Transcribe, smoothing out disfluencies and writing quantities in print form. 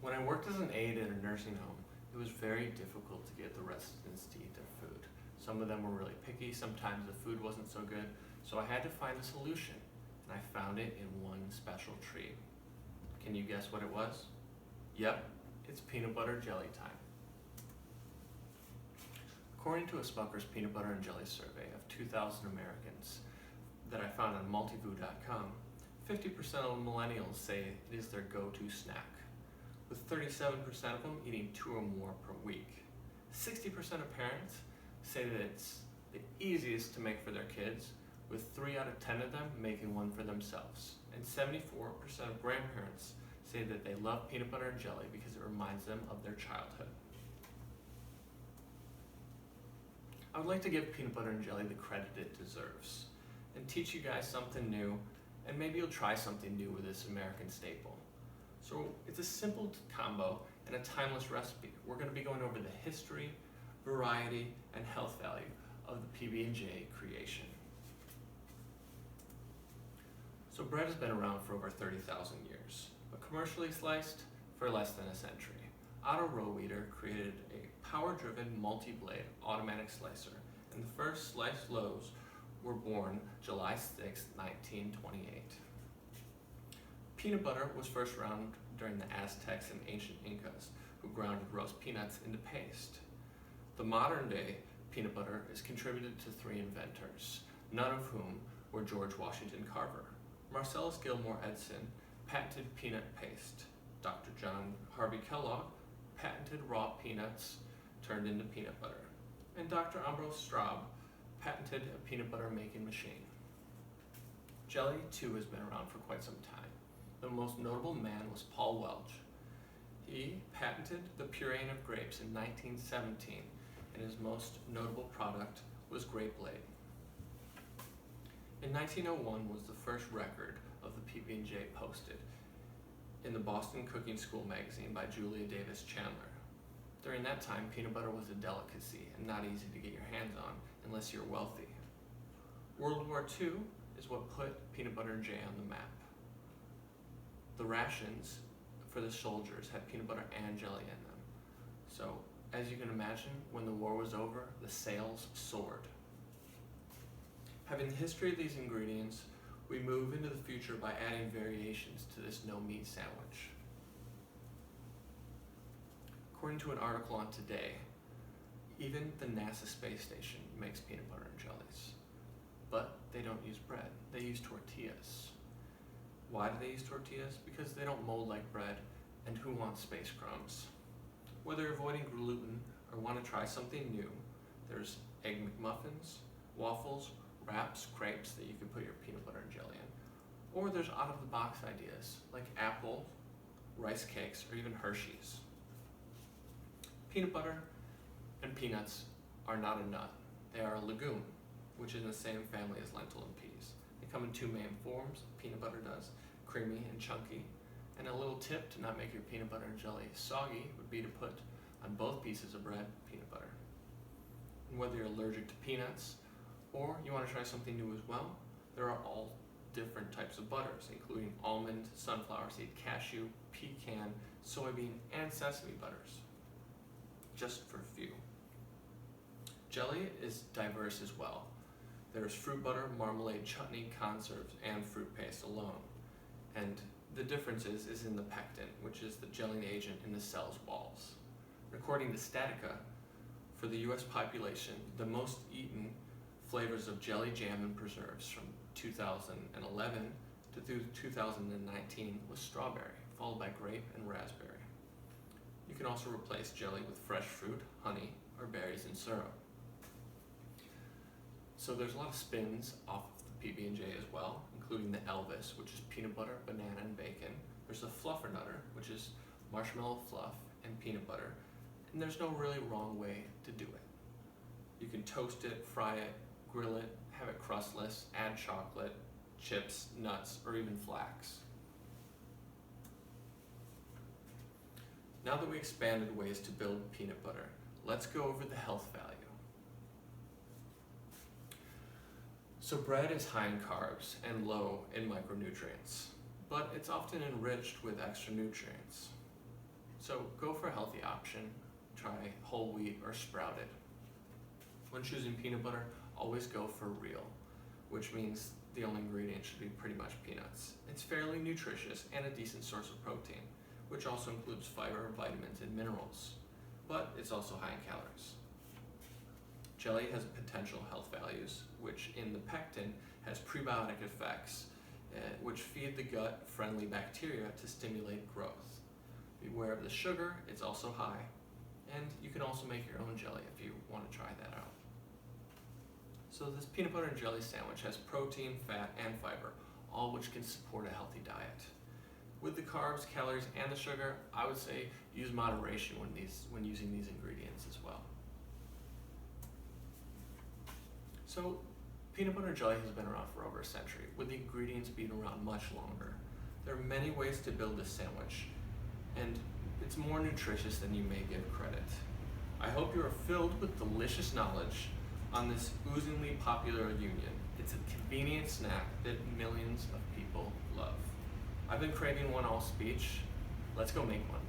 When I worked as an aide at a nursing home, it was very difficult to get the residents to eat their food. Some of them were really picky, sometimes the food wasn't so good, so I had to find a solution, and I found it in one special treat. Can you guess what it was? Yep, it's peanut butter jelly time. According to a Smucker's Peanut Butter and Jelly survey of 2,000 Americans that I found on multivoo.com, 50% of millennials say it is their go-to snack, with 37% of them eating 2 or more per week. 60% of parents say that it's the easiest to make for their kids, with 3 out of 10 of them making one for themselves. And 74% of grandparents say that they love peanut butter and jelly because it reminds them of their childhood. I would like to give peanut butter and jelly the credit it deserves and teach you guys something new, and maybe you'll try something new with this American staple. So it's a simple combo and a timeless recipe. We're going to be going over the history, variety, and health value of the PB&J creation. So bread has been around for over 30,000 years, but commercially sliced for less than a century. Otto Rohweder created a power-driven multi-blade automatic slicer, and the first sliced loaves were born July 6, 1928. Peanut butter was first around during the Aztecs and ancient Incas, who ground roast peanuts into paste. The modern day peanut butter is contributed to 3 inventors, none of whom were George Washington Carver. Marcellus Gilmore Edison patented peanut paste. Dr. John Harvey Kellogg patented raw peanuts turned into peanut butter. And Dr. Ambrose Straub patented a peanut butter making machine. Jelly, too, has been around for quite some time. The most notable man was Paul Welch. He patented the pureeing of grapes in 1917, and his most notable product was Grape Blade. In 1901 was the first record of the PB&J posted in the Boston Cooking School magazine by Julia Davis Chandler. During that time, peanut butter was a delicacy and not easy to get your hands on unless you're wealthy. World War II is what put peanut butter and J on the map. The rations for the soldiers had peanut butter and jelly in them. So, as you can imagine, when the war was over, the sales soared. Having the history of these ingredients, we move into the future by adding variations to this no-meat sandwich. According to an article on Today, even the NASA space station makes peanut butter and jellies. But they don't use bread, they use tortillas. Why do they use tortillas? Because they don't mold like bread, and who wants space crumbs? Whether you're avoiding gluten or want to try something new, there's Egg McMuffins, waffles, wraps, crepes that you can put your peanut butter and jelly in. Or there's out-of-the-box ideas like apple, rice cakes, or even Hershey's. Peanut butter and peanuts are not a nut. They are a legume, which is in the same family as lentil and peas. They come in 2 main forms, peanut butter does, creamy and chunky. And a little tip to not make your peanut butter and jelly soggy would be to put on both pieces of bread peanut butter. And whether you're allergic to peanuts or you want to try something new as well, there are all different types of butters, including almond, sunflower seed, cashew, pecan, soybean, and sesame butters, just for a few. Jelly is diverse as well. There's fruit butter, marmalade, chutney, conserves, and fruit paste alone. And the difference is in the pectin, which is the gelling agent in the cell's walls. According to Statica, for the US population, the most eaten flavors of jelly, jam, and preserves from 2011 to through 2019 was strawberry, followed by grape and raspberry. You can also replace jelly with fresh fruit, honey, or berries in syrup. So there's a lot of spins off of the PB&J as well, including the Elvis, which is peanut butter, banana, and bacon. There's the Fluffernutter, which is marshmallow fluff and peanut butter. And there's no really wrong way to do it. You can toast it, fry it, grill it, have it crustless, add chocolate, chips, nuts, or even flax. Now that we expanded ways to build peanut butter, let's go over the health value. So bread is high in carbs and low in micronutrients, but it's often enriched with extra nutrients. So go for a healthy option. Try whole wheat or sprouted. When choosing peanut butter, always go for real, which means the only ingredient should be pretty much peanuts. It's fairly nutritious and a decent source of protein, which also includes fiber, vitamins, and minerals, but it's also high in calories. Jelly has potential health values, which in the pectin has prebiotic effects, which feed the gut-friendly bacteria to stimulate growth. Beware of the sugar, it's also high, and you can also make your own jelly if you want to try that out. So this peanut butter and jelly sandwich has protein, fat, and fiber, all which can support a healthy diet. With the carbs, calories, and the sugar, I would say use moderation when using these ingredients as well. So peanut butter and jelly has been around for over a century, with the ingredients being around much longer. There are many ways to build this sandwich, and it's more nutritious than you may give credit. I hope you are filled with delicious knowledge on this oozingly popular union. It's a convenient snack that millions of people love. I've been craving one all speech. Let's go make one.